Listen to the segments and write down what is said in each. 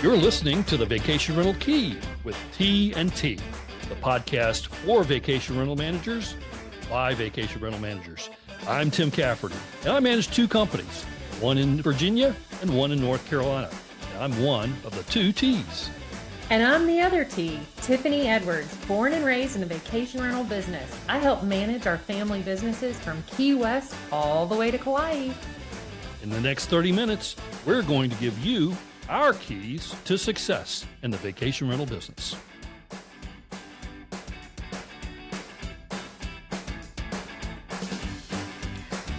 You're listening to the Vacation Rental Key with T&T, the podcast for vacation rental managers by vacation rental managers. I'm Tim Cafferty, and I manage two companies, one in Virginia and one in North Carolina. And I'm one of the two T's. And I'm the other T, Tiffany Edwards, born and raised in the vacation rental business. I help manage our family businesses from Key West all the way to Kauai. In the next 30 minutes, we're going to give you our keys to success in the vacation rental business.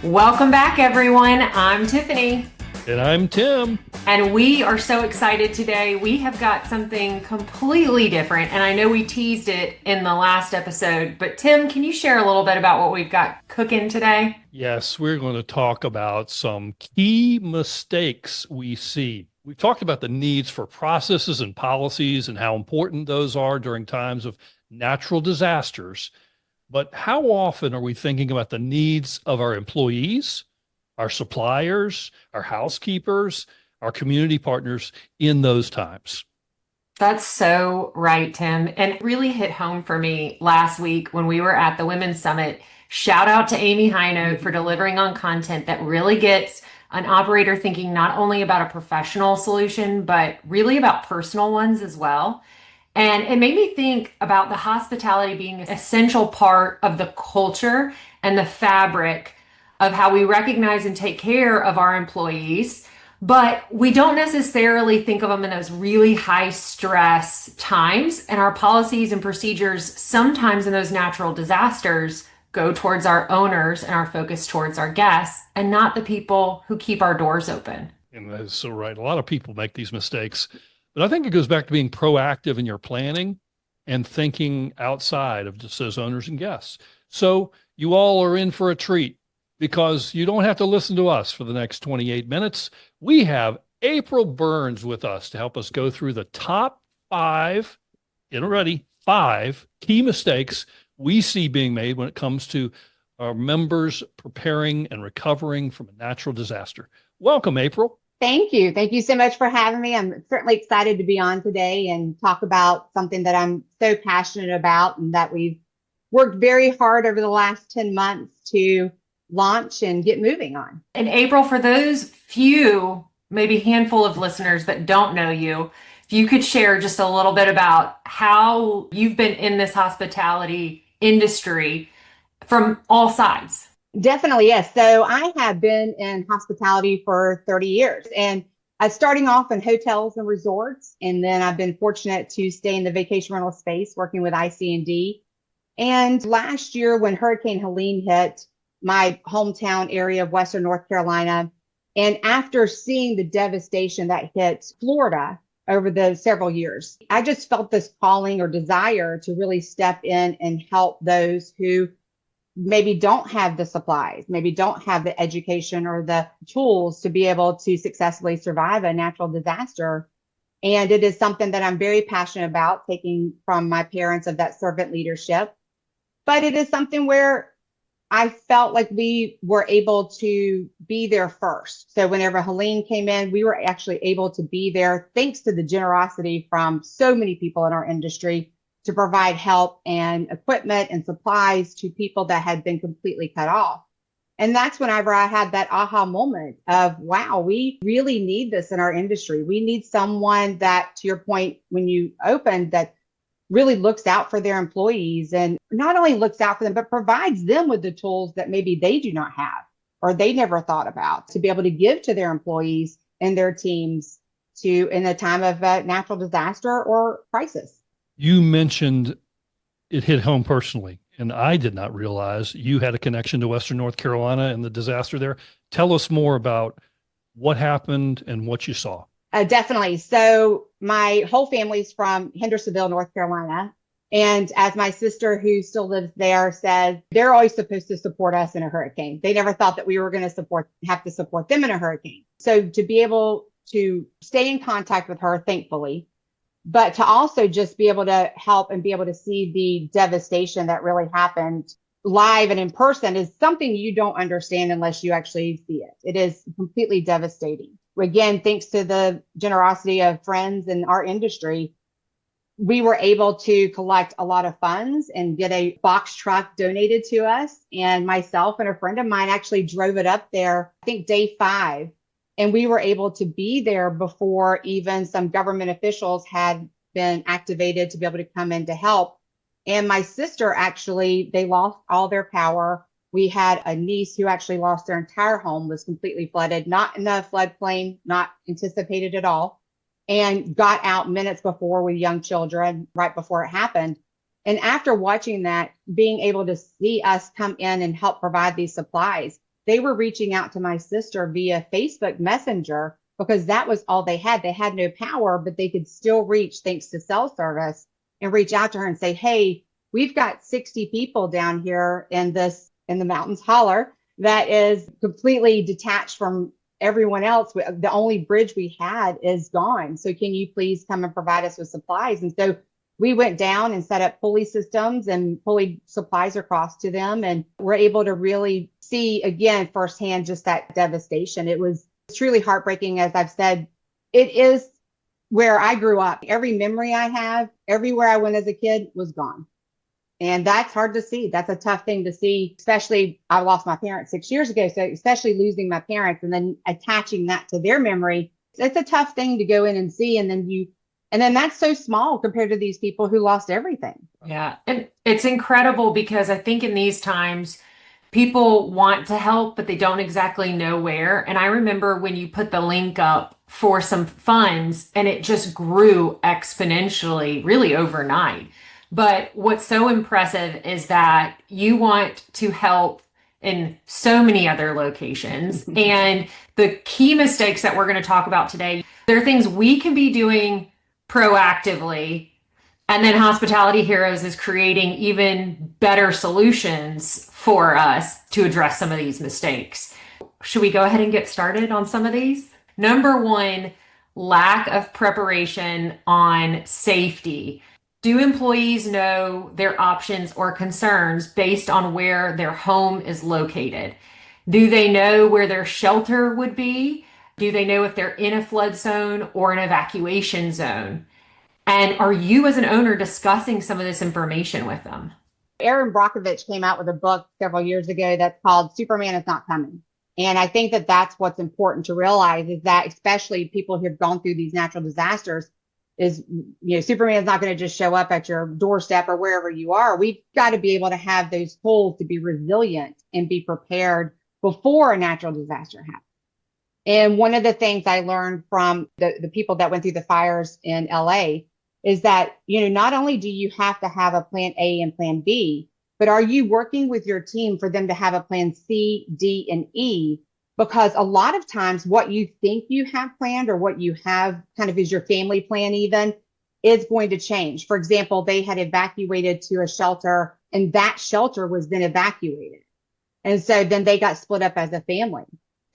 Welcome back, everyone. I'm Tiffany. And I'm Tim. And we are so excited today. We have got something completely different. And I know we teased it in the last episode, but Tim, can you share a little bit about what we've got cooking today? Yes, we're going to talk about some key mistakes we see. We've talked about the needs for processes and policies and how important those are during times of natural disasters. But how often are we thinking about the needs of our employees, our suppliers, our housekeepers, our community partners in those times? That's so right, Tim. And it really hit home for me last week when we were at the Women's Summit. Shout out to Amy Hinote for delivering on content that really gets an operator thinking not only about a professional solution, but really about personal ones as well. And it made me think about the hospitality being an essential part of the culture and the fabric of how we recognize and take care of our employees. But we don't necessarily think of them in those really high stress times. And our policies and procedures, sometimes in those natural disasters, go towards our owners and our focus towards our guests and not the people who keep our doors open. And that's so right. A lot of people make these mistakes, but I think it goes back to being proactive in your planning and thinking outside of just those owners and guests. So you all are in for a treat because you don't have to listen to us for the next 28 minutes. We have April Burns with us to help us go through the top five key mistakes we see being made when it comes to our members preparing and recovering from a natural disaster. Welcome, April. Thank you. Thank you so much for having me. I'm certainly excited to be on today and talk about something that I'm so passionate about and that we've worked very hard over the last 10 months to launch and get moving on. And April, for those few, maybe handful of listeners that don't know you, if you could share just a little bit about how you've been in this hospitality industry from all sides. Definitely, yes. So I have been in hospitality for 30 years and starting off in hotels and resorts. And then I've been fortunate to stay in the vacation rental space working with IC&D. And last year when Hurricane Helene hit my hometown area of Western North Carolina, and after seeing the devastation that hit Florida over the several years, I just felt this calling or desire to really step in and help those who maybe don't have the supplies, maybe don't have the education or the tools to be able to successfully survive a natural disaster. And it is something that I'm very passionate about, taking from my parents of that servant leadership. But it is something where I felt like we were able to be there first. So whenever Helene came in, we were actually able to be there thanks to the generosity from so many people in our industry to provide help and equipment and supplies to people that had been completely cut off. And that's whenever I had that aha moment of, wow, we really need this in our industry. We need someone that, to your point, when you opened, that really looks out for their employees and not only looks out for them, but provides them with the tools that maybe they do not have or they never thought about to be able to give to their employees and their teams to in a time of natural disaster or crisis. You mentioned it hit home personally, and I did not realize you had a connection to Western North Carolina and the disaster there. Tell us more about what happened and what you saw. Definitely. So my whole family's from Hendersonville, North Carolina. And as my sister, who still lives there, says, they're always supposed to support us in a hurricane. They never thought that we were going to have to support them in a hurricane. So to be able to stay in contact with her, thankfully, but to also just be able to help and be able to see the devastation that really happened live and in person is something you don't understand unless you actually see it. It is completely devastating. again, thanks to the generosity of friends in our industry, we were able to collect a lot of funds and get a box truck donated to us. And myself and a friend of mine actually drove it up there, I think day 5. And we were able to be there before even some government officials had been activated to be able to come in to help. And my sister actually, they lost all their power. We had a niece who actually lost their entire home, was completely flooded, not in the floodplain, not anticipated at all, and got out minutes before with young children right before it happened. And after watching that, being able to see us come in and help provide these supplies, they were reaching out to my sister via Facebook Messenger because that was all they had. They had no power, but they could still reach, thanks to cell service, and reach out to her and say, hey, we've got 60 people down here in the mountains holler that is completely detached from everyone else. The only bridge we had is gone. So can you please come and provide us with supplies? And so we went down and set up pulley systems and pulley supplies across to them. And we're able to really see again firsthand just that devastation. It was truly heartbreaking. As I've said, it is where I grew up. Every memory I have, everywhere I went as a kid was gone. And that's hard to see. That's a tough thing to see, especially I lost my parents 6 years ago. So especially losing my parents and then attaching that to their memory, it's a tough thing to go in and see. And then that's so small compared to these people who lost everything. Yeah. And it's incredible because I think in these times, people want to help, but they don't exactly know where. And I remember when you put the link up for some funds and it just grew exponentially, really overnight. But what's so impressive is that you want to help in so many other locations. And the key mistakes that we're going to talk about today, there are things we can be doing proactively. And then Hospitality Heroes is creating even better solutions for us to address some of these mistakes. Should we go ahead and get started on some of these? Number one, lack of preparation on safety. Do employees know their options or concerns based on where their home is located? Do they know where their shelter would be? Do they know if they're in a flood zone or an evacuation zone? And are you as an owner discussing some of this information with them? Aaron Brockovich came out with a book several years ago that's called Superman is Not Coming. And I think that that's what's important to realize is that especially people who have gone through these natural disasters is, Superman is not going to just show up at your doorstep or wherever you are. We've got to be able to have those tools to be resilient and be prepared before a natural disaster happens. And one of the things I learned from the people that went through the fires in LA is that, not only do you have to have a plan A and plan B, but are you working with your team for them to have a plan C, D, and E? Because a lot of times what you think you have planned or what you have kind of is your family plan even is going to change. For example, they had evacuated to a shelter and that shelter was then evacuated. And so then they got split up as a family.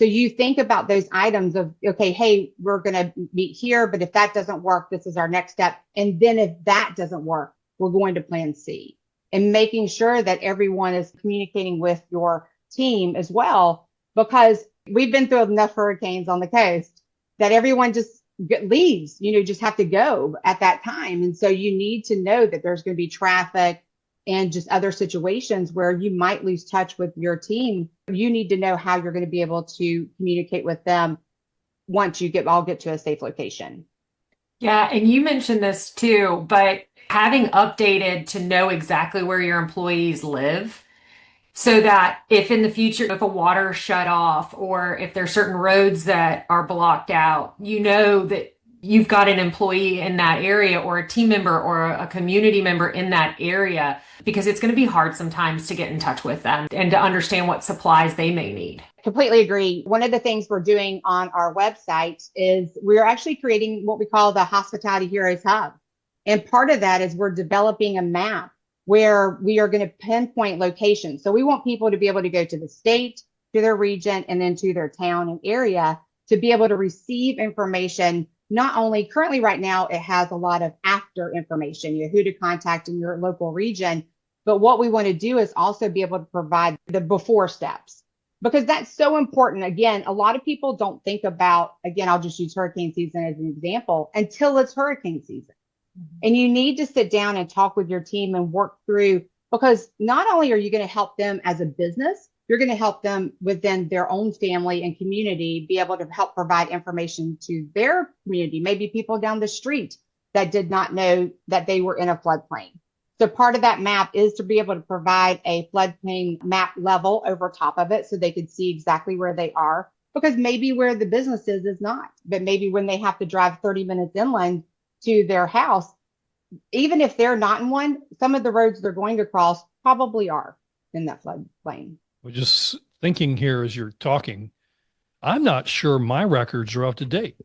So you think about those items of, okay, hey, we're going to meet here, but if that doesn't work, this is our next step. And then if that doesn't work, we're going to plan C. And making sure that everyone is communicating with your team as well, because we've been through enough hurricanes on the coast that everyone just leaves, just have to go at that time. And so you need to know that there's going to be traffic and just other situations where you might lose touch with your team. You need to know how you're going to be able to communicate with them once you all get to a safe location. Yeah, and you mentioned this too, but having updated to know exactly where your employees live so that if in the future, if a water shut off or if there's certain roads that are blocked out, that you've got an employee in that area or a team member or a community member in that area, because it's going to be hard sometimes to get in touch with them and to understand what supplies they may need. Completely agree. One of the things we're doing on our website is we're actually creating what we call the Hospitality Heroes Hub. And part of that is we're developing a map where we are going to pinpoint locations. So we want people to be able to go to the state, to their region, and then to their town and area to be able to receive information. Not only currently right now, it has a lot of after information, who to contact in your local region. But what we want to do is also be able to provide the before steps. because that's so important. Again, a lot of people don't think about, again, I'll just use hurricane season as an example, until it's hurricane season. And you need to sit down and talk with your team and work through, because not only are you going to help them as a business, you're going to help them within their own family and community be able to help provide information to their community, maybe people down the street that did not know that they were in a floodplain. So part of that map is to be able to provide a floodplain map level over top of it so they can see exactly where they are, because maybe where the business is not, but maybe when they have to drive 30 minutes inland to their house, even if they're not in one, some of the roads they're going to cross probably are in that floodplain. We're just thinking here as you're talking, I'm not sure my records are up to date.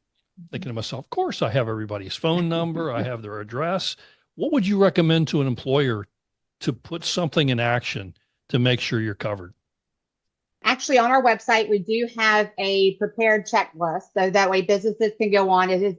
Thinking to myself, of course, I have everybody's phone number, I have their address. What would you recommend to an employer to put something in action to make sure you're covered? Actually, on our website, we do have a prepared checklist, so that way businesses can go on. It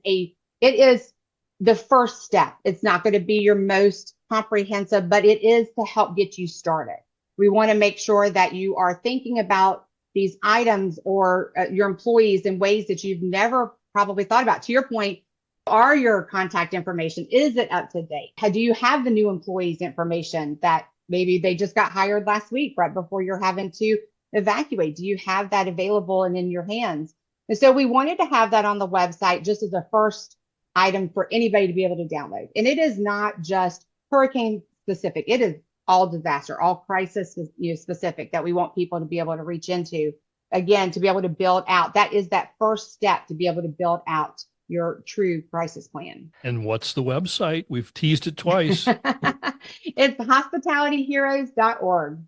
is the first step. It's not going to be your most comprehensive, but it is to help get you started. We want to make sure that you are thinking about these items or your employees in ways that you've never probably thought about. To your point, are your contact information, is it up to date? Do you have the new employees information that maybe they just got hired last week right before you're having to evacuate? Do you have that available and in your hands? And so we wanted to have that on the website just as a first item for anybody to be able to download. And it is not just hurricane specific. It is all disaster, all crisis specific that we want people to be able to reach into. Again, to be able to build out, that is that first step to be able to build out your true crisis plan. And what's the website? We've teased it twice. It's hospitalityheroes.org.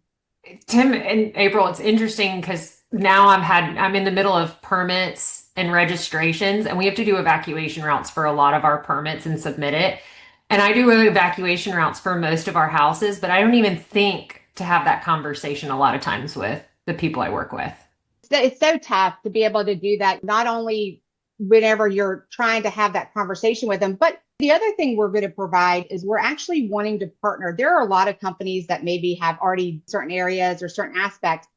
Tim and April, it's interesting because now I'm in the middle of permits and registrations, and we have to do evacuation routes for a lot of our permits and submit it. And I do evacuation routes for most of our houses, but I don't even think to have that conversation a lot of times with the people I work with. It's so tough to be able to do that, not only whenever you're trying to have that conversation with them, but the other thing we're going to provide is we're actually wanting to partner. There are a lot of companies that maybe have already certain areas or certain aspects.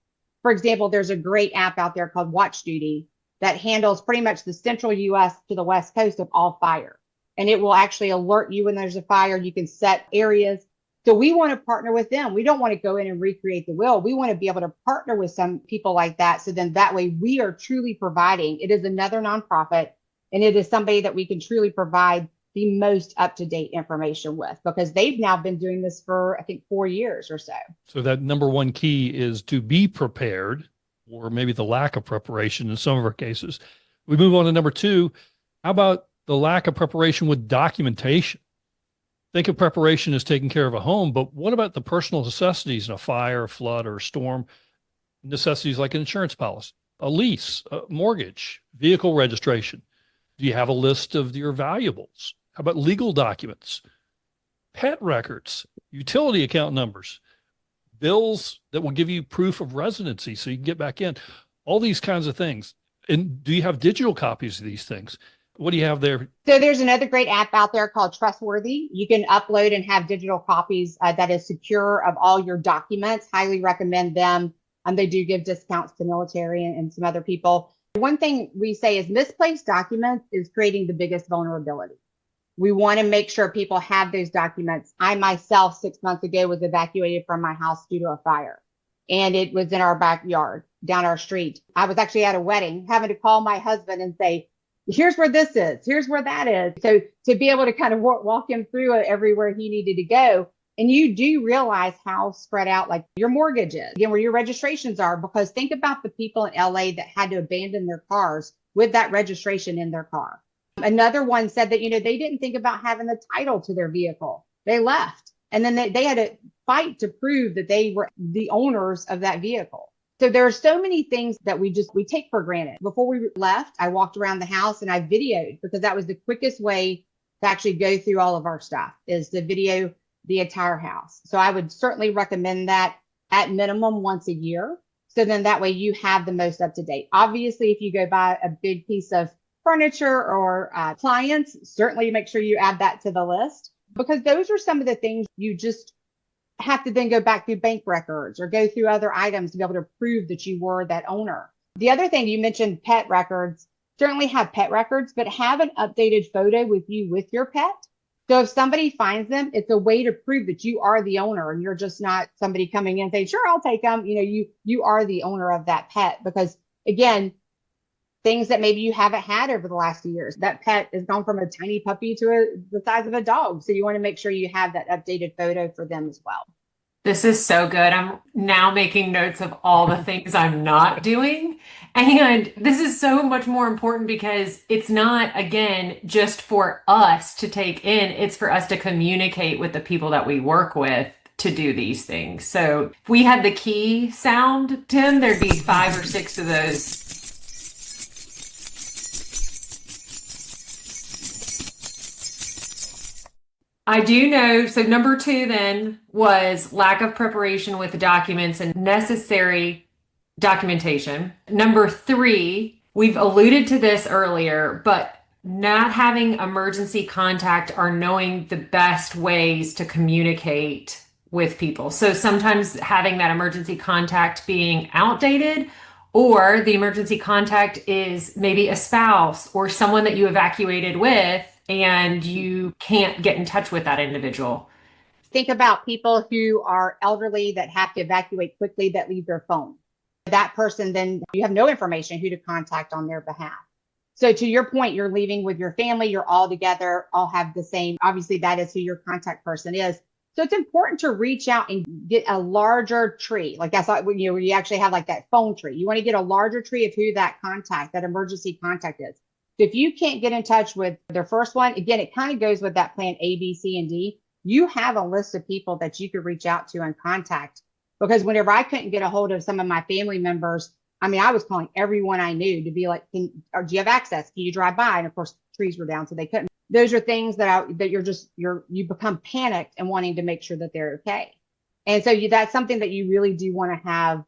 For example, there's a great app out there called Watch Duty that handles pretty much the central US to the West Coast of all fire. And it will actually alert you when there's a fire. You can set areas. So we want to partner with them. We don't want to go in and recreate the wheel. We want to be able to partner with some people like that. So then that way we are truly providing. It is another nonprofit, and it is somebody that we can truly provide the most up-to-date information with, because they've now been doing this for, I think, 4 years or so. So that number one key is to be prepared, or maybe the lack of preparation in some of our cases. We move on to number two. How about the lack of preparation with documentation? Think of preparation as taking care of a home, but what about the personal necessities in a fire, a flood, or a storm? Necessities like an insurance policy, a lease, a mortgage, vehicle registration. Do you have a list of your valuables? How about legal documents, pet records, utility account numbers, bills that will give you proof of residency so you can get back in, all these kinds of things. And do you have digital copies of these things? What do you have there? So there's another great app out there called Trustworthy. You can upload and have digital copies that is secure of all your documents. Highly recommend them. They do give discounts to military and some other people. One thing we say is misplaced documents is creating the biggest vulnerability. We want to make sure people have those documents. I myself, 6 months ago, was evacuated from my house due to a fire, and it was in our backyard down our street. I was actually at a wedding, having to call my husband and say, here's where this is, here's where that is. So to be able to kind of walk him through everywhere he needed to go. And you do realize how spread out like your mortgage is, again, where your registrations are, because think about the people in LA that had to abandon their cars with that registration in their car. Another one said that, they didn't think about having the title to their vehicle. They left. And then they had to fight to prove that they were the owners of that vehicle. So there are so many things that we take for granted. Before we left, I walked around the house and I videoed, because that was the quickest way to actually go through all of our stuff, is to video the entire house. So I would certainly recommend that at minimum once a year. So then that way you have the most up to date. Obviously, if you go buy a big piece of furniture or appliance, certainly make sure you add that to the list, because those are some of the things you just have to then go back through bank records or go through other items to be able to prove that you were that owner. The other thing you mentioned, pet records, certainly have pet records, but have an updated photo with you with your pet. So if somebody finds them, it's a way to prove that you are the owner and you're just not somebody coming in and saying, sure, I'll take them. You are the owner of that pet, because again, things that maybe you haven't had over the last few years. That pet has gone from a tiny puppy to the size of a dog. So you want to make sure you have that updated photo for them as well. This is so good. I'm now making notes of all the things I'm not doing. And this is so much more important because it's not, again, just for us to take in, it's for us to communicate with the people that we work with to do these things. So if we had the key sound, Tim, there'd be 5 or 6 of those. I do know. So number 2 then was lack of preparation with the documents and necessary documentation. Number 3, we've alluded to this earlier, but not having emergency contact or knowing the best ways to communicate with people. So sometimes having that emergency contact being outdated, or the emergency contact is maybe a spouse or someone that you evacuated with, and you can't get in touch with that individual. Think about people who are elderly that have to evacuate quickly that leave their phone. That person, then you have no information who to contact on their behalf. So to your point, you're leaving with your family, you're all together, all have the same, obviously that is who your contact person is. So it's important to reach out and get a larger tree. Like that's where you actually have like that phone tree. You want to get a larger tree of who that contact, that emergency contact is. If you can't get in touch with their first one, again, it kind of goes with that plan A, B, C, and D. You have a list of people that you could reach out to and contact. Because whenever I couldn't get a hold of some of my family members, I was calling everyone I knew to be like, or do you have access? Can you drive by? And of course, trees were down, so they couldn't. Those are things that you become panicked and wanting to make sure that they're okay. And so that's something that you really do want to have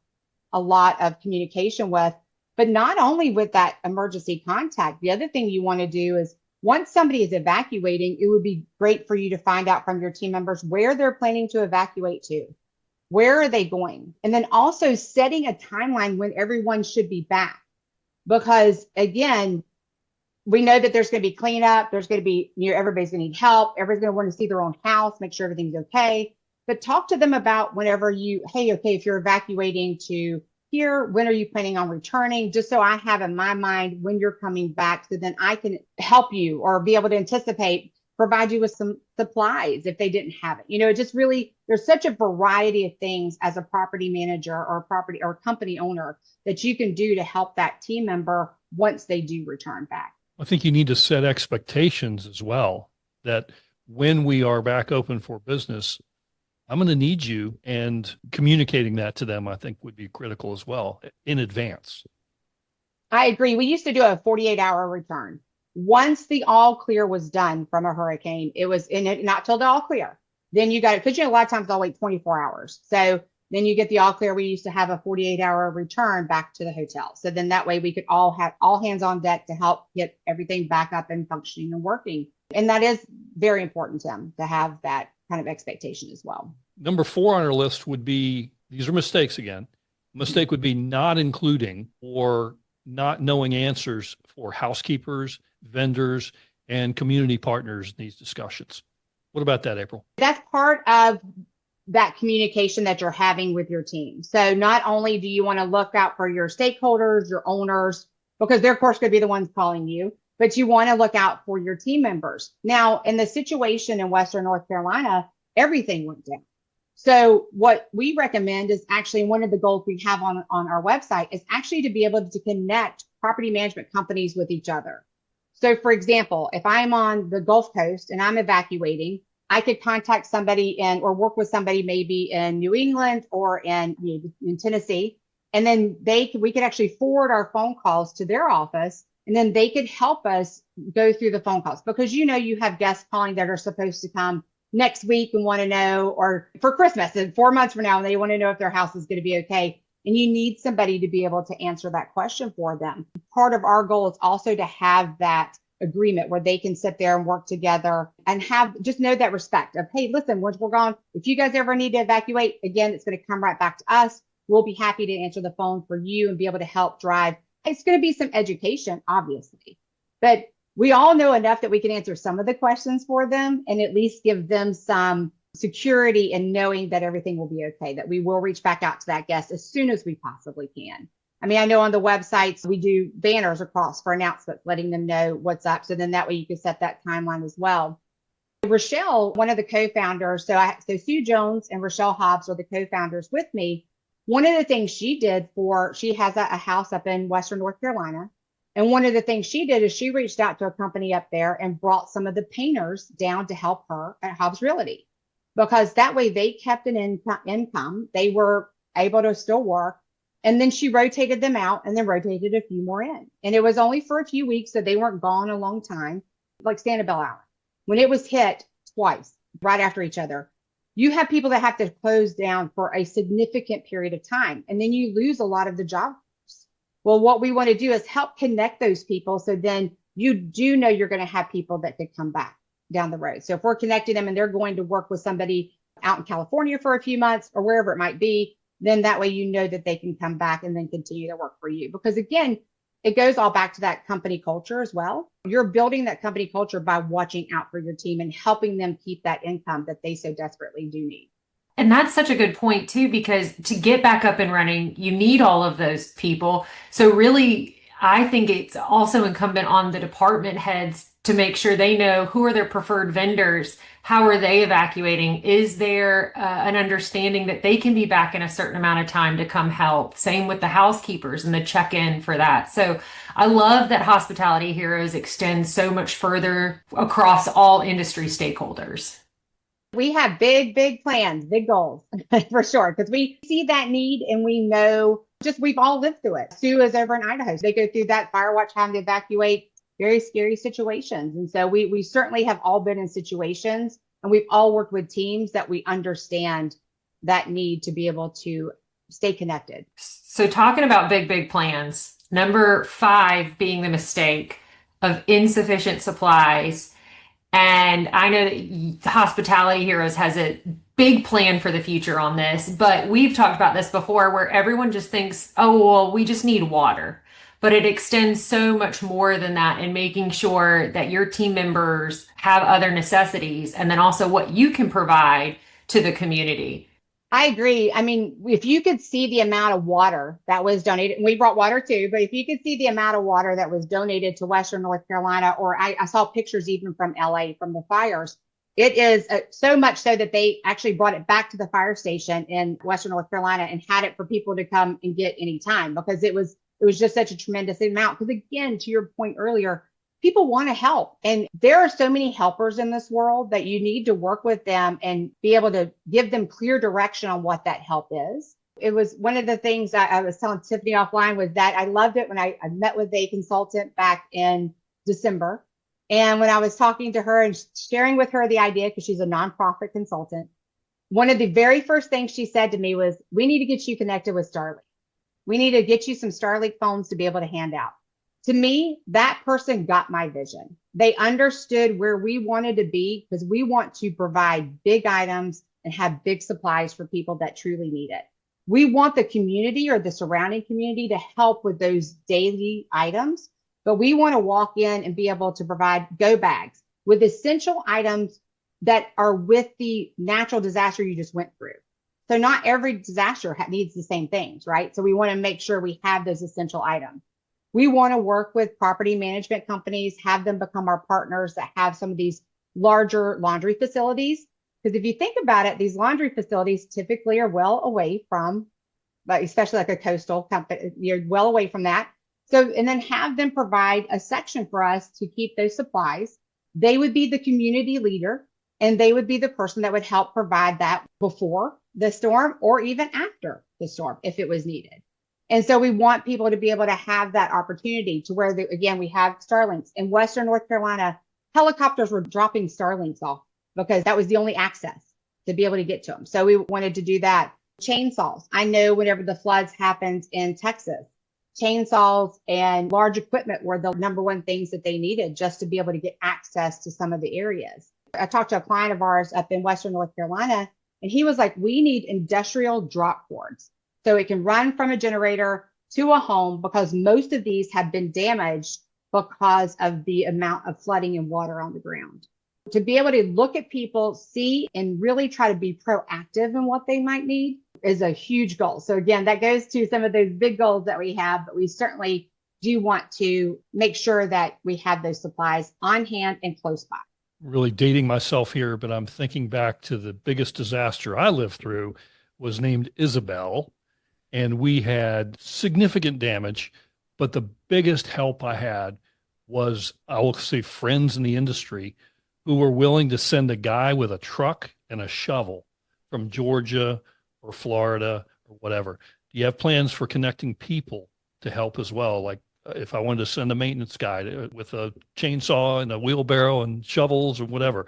a lot of communication with. But not only with that emergency contact, the other thing you want to do is once somebody is evacuating, it would be great for you to find out from your team members where they're planning to evacuate to. Where are they going? And then also setting a timeline when everyone should be back. Because again, we know that there's going to be cleanup. There's going to be, everybody's going to need help. Everybody's going to want to see their own house, make sure everything's okay. But talk to them about whenever if you're evacuating to here, when are you planning on returning? Just so I have in my mind when you're coming back, so then I can help you or be able to anticipate, provide you with some supplies if they didn't have it. It just really, there's such a variety of things as a property manager or property or company owner that you can do to help that team member once they do return back. I think you need to set expectations as well, that when we are back open for business, I'm going to need you, and communicating that to them, I think, would be critical as well in advance. I agree. We used to do a 48-hour return. Once the all clear was done from a hurricane, it was not till the all clear. Then you got it, because a lot of times they'll wait 24 hours. So then you get the all clear. We used to have a 48-hour return back to the hotel. So then that way we could all have all hands on deck to help get everything back up and functioning and working. And that is very important, Tim, to have that kind of expectation as well. Number 4 on our list would be, these are mistakes again. Mistake would be not including or not knowing answers for housekeepers, vendors, and community partners in these discussions. What about that, April? That's part of that communication that you're having with your team. So not only do you want to look out for your stakeholders, your owners, because they're of course going to be the ones calling you, but you want to look out for your team members. Now, in the situation in Western North Carolina, everything went down. So what we recommend is actually, one of the goals we have on our website is actually to be able to connect property management companies with each other. So for example, if I'm on the Gulf Coast and I'm evacuating, I could contact somebody or work with somebody maybe in New England or in Tennessee. And then we could actually forward our phone calls to their office, and then they could help us go through the phone calls, because you have guests calling that are supposed to come next week and want to know, or for Christmas and 4 months from now, and they want to know if their house is going to be okay. And you need somebody to be able to answer that question for them. Part of our goal is also to have that agreement where they can sit there and work together and have just know that respect of, hey, listen, once we're gone, if you guys ever need to evacuate, again, it's going to come right back to us. We'll be happy to answer the phone for you and be able to help drive. It's going to be some education, obviously, but we all know enough that we can answer some of the questions for them and at least give them some security in knowing that everything will be okay, that we will reach back out to that guest as soon as we possibly can. I mean, I know on the websites, we do banners across for announcements, letting them know what's up. So then that way you can set that timeline as well. Rochelle, one of the co-founders, so Sue Jones and Rochelle Hobbs are the co-founders with me. One of the things she did she has a house up in Western North Carolina. And one of the things she did is she reached out to a company up there and brought some of the painters down to help her at Hobbs Realty, because that way they kept an income. They were able to still work. And then she rotated them out and then rotated a few more in. And it was only for a few weeks, so they weren't gone a long time, like Sanibel Island. When it was hit twice, right after each other, you have people that have to close down for a significant period of time. And then you lose a lot of the job. Well, what we want to do is help connect those people. So then you do know you're going to have people that could come back down the road. So if we're connecting them and they're going to work with somebody out in California for a few months or wherever it might be, then that way you know that they can come back and then continue to work for you. Because again, it goes all back to that company culture as well. You're building that company culture by watching out for your team and helping them keep that income that they so desperately do need. And that's such a good point too, because to get back up and running, you need all of those people. So really, I think it's also incumbent on the department heads to make sure they know who are their preferred vendors, how are they evacuating, is there an understanding that they can be back in a certain amount of time to come help. Same with the housekeepers and the check-in for that. So I love that Hospitality Heroes extends so much further across all industry stakeholders. We have big plans, big goals for sure, because we see that need and we know we've all lived through it. Sue is over in Idaho. They go through that fire watch, having to evacuate very scary situations. And so we certainly have all been in situations and we've all worked with teams that we understand that need to be able to stay connected. So talking about big plans, number 5 being the mistake of insufficient supplies. And I know that Hospitality Heroes has a big plan for the future on this, but we've talked about this before where everyone just thinks, oh, well, we just need water. But it extends so much more than that in making sure that your team members have other necessities and then also what you can provide to the community. I agree. I mean, if you could see the amount of water that was donated, and we brought water too, but if you could see the amount of water that was donated to Western North Carolina, or I saw pictures even from LA from the fires, it is so much so that they actually brought it back to the fire station in Western North Carolina and had it for people to come and get anytime, because it was just such a tremendous amount. Because again, to your point earlier, people want to help. And there are so many helpers in this world that you need to work with them and be able to give them clear direction on what that help is. It was one of the things I was telling Tiffany offline was that I loved it when I met with a consultant back in December. And when I was talking to her and sharing with her the idea, because she's a nonprofit consultant, one of the very first things she said to me was, we need to get you connected with Starlink. We need to get you some Starlink phones to be able to hand out. To me, that person got my vision. They understood where we wanted to be, because we want to provide big items and have big supplies for people that truly need it. We want the community or the surrounding community to help with those daily items, but we want to walk in and be able to provide go bags with essential items that are with the natural disaster you just went through. So not every disaster needs the same things, right? So we want to make sure we have those essential items. We want to work with property management companies, have them become our partners that have some of these larger laundry facilities. Because if you think about it, these laundry facilities typically are well away from, especially like a coastal company, you're well away from that. So, and then have them provide a section for us to keep those supplies. They would be the community leader, and they would be the person that would help provide that before the storm or even after the storm if it was needed. And so we want people to be able to have that opportunity to where, again, we have Starlinks. In Western North Carolina, helicopters were dropping Starlinks off because that was the only access to be able to get to them. So we wanted to do that. Chainsaws. I know whenever the floods happened in Texas, chainsaws and large equipment were the number one things that they needed just to be able to get access to some of the areas. I talked to a client of ours up in Western North Carolina, and he was like, we need industrial drop cords so it can run from a generator to a home, because most of these have been damaged because of the amount of flooding and water on the ground. To be able to look at people, see, and really try to be proactive in what they might need is a huge goal. So again, that goes to some of those big goals that we have, but we certainly do want to make sure that we have those supplies on hand and close by. Really dating myself here, but I'm thinking back to the biggest disaster I lived through was named Isabel, and we had significant damage, but the biggest help I had was, I will say, friends in the industry who were willing to send a guy with a truck and a shovel from Georgia or Florida or whatever. Do you have plans for connecting people to help as well? Like if I wanted to send a maintenance guy with a chainsaw and a wheelbarrow and shovels or whatever,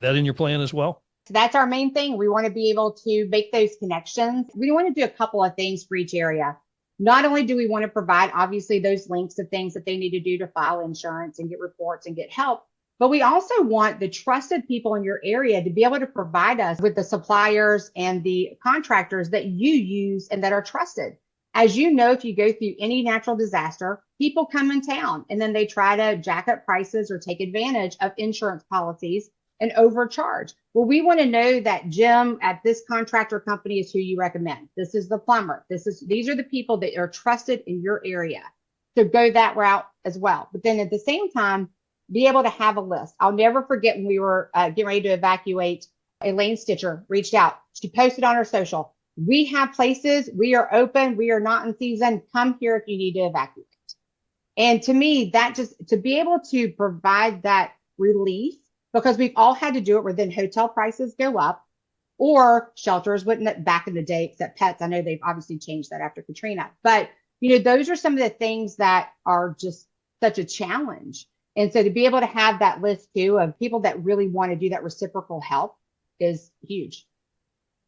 that in your plan as well? So that's our main thing. We want to be able to make those connections. We want to do a couple of things for each area. Not only do we want to provide, obviously, those links of things that they need to do to file insurance and get reports and get help, but we also want the trusted people in your area to be able to provide us with the suppliers and the contractors that you use and that are trusted. As you know, if you go through any natural disaster, people come in town and then they try to jack up prices or take advantage of insurance policies and overcharge. Well, we want to know that Jim at this contractor company is who you recommend. This is the plumber. These are the people that are trusted in your area. So go that route as well. But then at the same time, be able to have a list. I'll never forget when we were getting ready to evacuate, Elaine Stitcher reached out. She posted on her social, we have places, we are open, we are not in season. Come here if you need to evacuate. And to me, that just to be able to provide that relief, because we've all had to do it where then hotel prices go up or shelters wouldn't back in the day, except pets. I know they've obviously changed that after Katrina, but those are some of the things that are just such a challenge. And so to be able to have that list too of people that really want to do that reciprocal help is huge.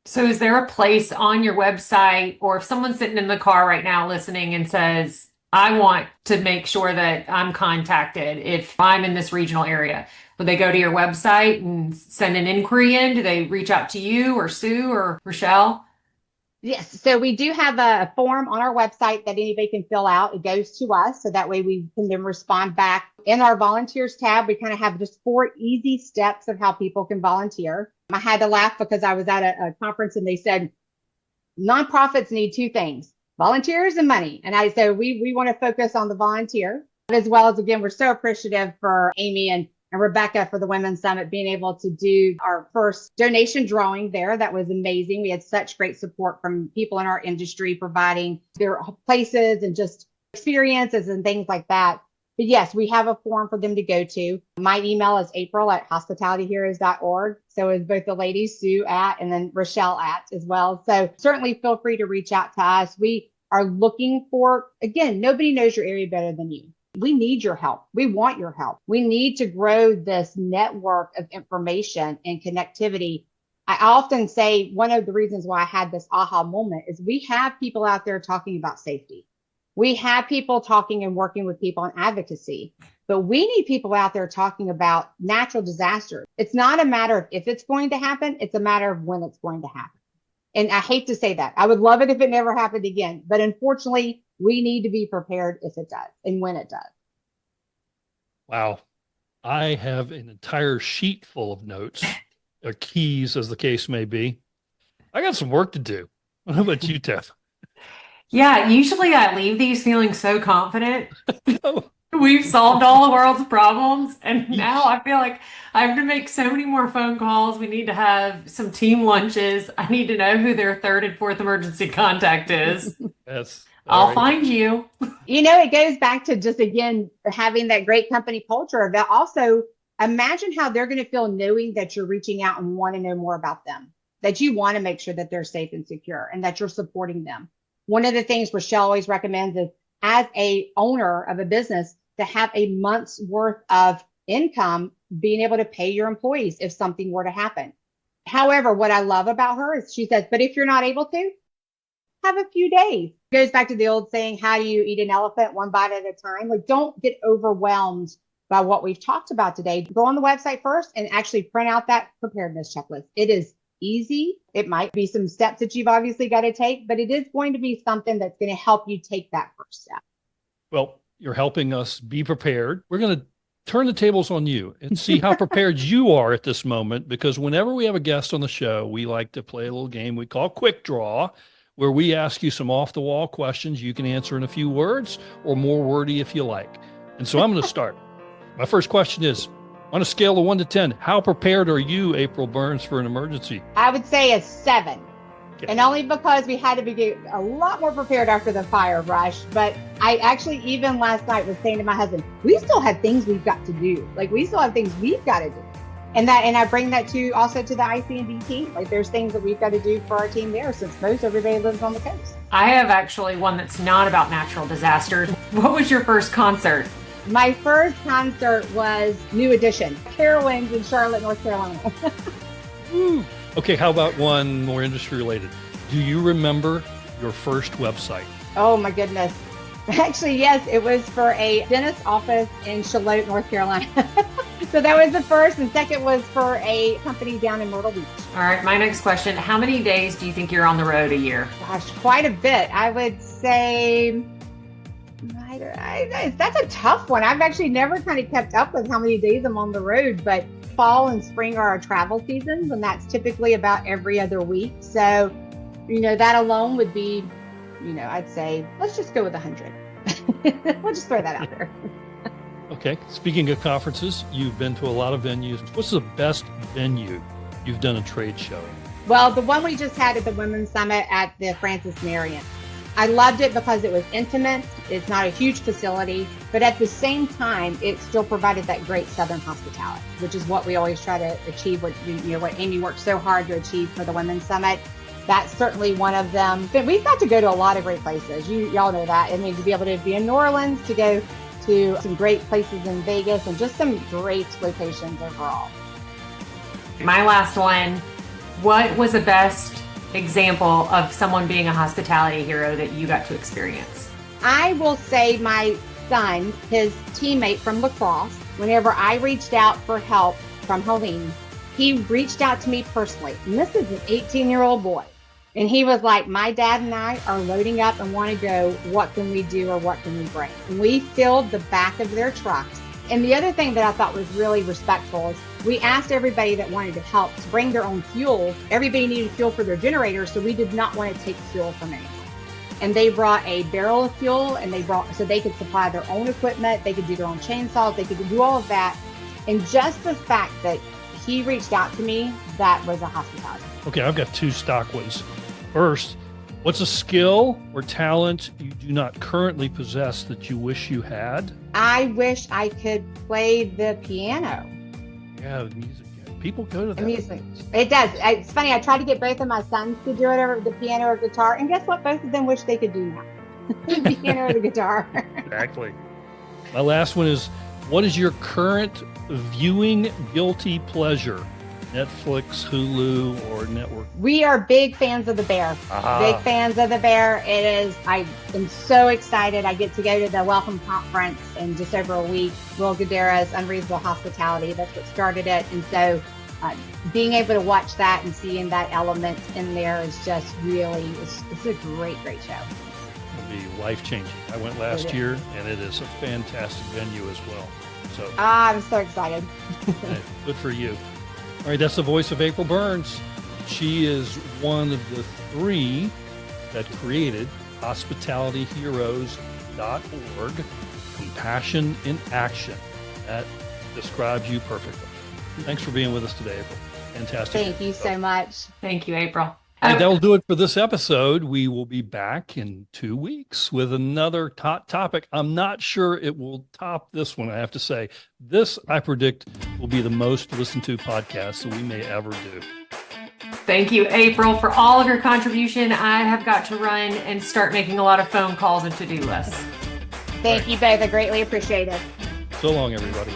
So is there a place on your website, or if someone's sitting in the car right now listening and says, I want to make sure that I'm contacted if I'm in this regional area, would they go to your website and send an inquiry in? Do they reach out to you or Sue or Rochelle? Yes. So we do have a form on our website that anybody can fill out. It goes to us. So that way we can then respond back. In our volunteers tab, we kind of have just 4 easy steps of how people can volunteer. I had to laugh because I was at a conference and they said, nonprofits need 2 things, volunteers and money. And I said, we want to focus on the volunteer, as well as, again, we're so appreciative for Amy and Rebecca for the Women's Summit being able to do our first donation drawing there. That was amazing. We had such great support from people in our industry providing their places and just experiences and things like that. But yes, we have a form for them to go to. My email is april@hospitalityheroes.org. So is both the ladies, Sue at, and then Rochelle at as well. So certainly feel free to reach out to us. We are looking for, again, nobody knows your area better than you. We need your help. We want your help. We need to grow this network of information and connectivity. I often say one of the reasons why I had this aha moment is we have people out there talking about safety. We have people talking and working with people on advocacy, but we need people out there talking about natural disasters. It's not a matter of if it's going to happen. It's a matter of when it's going to happen. And I hate to say that. I would love it if it never happened again, but unfortunately, we need to be prepared if it does and when it does. Wow. I have an entire sheet full of notes, or keys as the case may be. I got some work to do. How about you, Tiff? Yeah, usually I leave these feeling so confident. Oh, We've solved all the world's problems, and now I feel like I have to make so many more phone calls. We need to have some team lunches. I need to know who their 3rd and 4th emergency contact is. yes. I'll find you. It goes back to just, again, having that great company culture. But also, imagine how they're going to feel knowing that you're reaching out and want to know more about them, that you want to make sure that they're safe and secure and that you're supporting them. One of the things Rochelle always recommends is, as a owner of a business, to have a month's worth of income, being able to pay your employees if something were to happen. However, what I love about her is she says, but if you're not able to, have a few days. It goes back to the old saying, how do you eat an elephant one bite at a time? Like, don't get overwhelmed by what we've talked about today. Go on the website first and actually print out that preparedness checklist. It is easy. It might be some steps that you've obviously got to take, but it is going to be something that's going to help you take that first step. Well, you're helping us be prepared. We're going to turn the tables on you and see how prepared you are at this moment, because whenever we have a guest on the show, we like to play a little game we call Quick Draw, where we ask you some off-the-wall questions you can answer in a few words or more wordy if you like. And so I'm going to start. My first question is, on a scale of 1 to 10, how prepared are you, April Burns, for an emergency? I would say a 7. Okay. And only because we had to be a lot more prepared after the fire rush. But I actually, even last night, was saying to my husband, we still have things we've got to do. Like, we still have things we've got to do. And I bring that also to the IC&D team. Like, there's things that we've got to do for our team there, since most everybody lives on the coast. I have actually one that's not about natural disasters. What was your first concert? My first concert was New Edition, Carowinds in Charlotte, North Carolina. Okay, how about one more industry related? Do you remember your first website? Oh my goodness. Actually, yes, it was for a dentist office in Charlotte, North Carolina. So that was the first, and second was for a company down in Myrtle Beach. All right, my next question. How many days do you think you're on the road a year? Gosh, quite a bit. I would say, that's a tough one. I've actually never kind of kept up with how many days I'm on the road, but fall and spring are our travel seasons, and that's typically about every other week. So, that alone would be, I'd say, let's just go with 100. We'll just throw that out there. Okay. Speaking of conferences, you've been to a lot of venues. What's the best venue you've done a trade show in? Well, the one we just had at the Women's Summit at the Francis Marion. I loved it because it was intimate. It's not a huge facility, but at the same time, it still provided that great Southern hospitality, which is what we always try to achieve. What Amy worked so hard to achieve for the Women's Summit. That's certainly one of them. But we've got to go to a lot of great places. Y'all know that. I mean, to be able to be in New Orleans, to go to some great places in Vegas, and just some great locations overall. My last one. What was the best example of someone being a hospitality hero that you got to experience? I will say my son, his teammate from lacrosse, whenever I reached out for help from Helene, he reached out to me personally. And this is an 18-year-old boy. And he was like, my dad and I are loading up and want to go. What can we do, or what can we bring? And we filled the back of their trucks. And the other thing that I thought was really respectful is we asked everybody that wanted to help to bring their own fuel. Everybody needed fuel for their generators, so we did not want to take fuel from anyone. And they brought a barrel of fuel, and so they could supply their own equipment. They could do their own chainsaws. They could do all of that. And just the fact that he reached out to me, that was a hospitality. Okay, I've got 2 stock ones. First, what's a skill or talent you do not currently possess that you wish you had? I wish I could play the piano. Yeah, the music. People go to that. Music. It does. It's funny. I tried to get both of my sons to do it over the piano or guitar, and guess what? Both of them wish they could do now. The piano or the guitar. Exactly. My last one is, what is your current viewing guilty pleasure? Netflix, Hulu, or network? We are big fans of The Bear. Big fans of The Bear. I am so excited. I get to go to the Welcome Conference in just over a week. Will Guidara's Unreasonable Hospitality, that's what started it. And so being able to watch that and seeing that element in there is just really, it's a great, great show. It'll be life-changing. I went last year, and it is a fantastic venue as well. So I'm so excited. Good for you. All right, that's the voice of April Burns. She is one of the 3 that created hospitalityheroes.org, Compassion in Action. That describes you perfectly. Thanks for being with us today, April. Fantastic. Thank you so much. Thank you, April. And that'll do it for this episode. We will be back in 2 weeks with another hot topic. I'm not sure it will top this one, I have to say. This, I predict, will be the most listened to podcast that we may ever do. Thank you, April, for all of your contribution. I have got to run and start making a lot of phone calls and to-do lists. Thank you both. I greatly appreciate it. So long, everybody.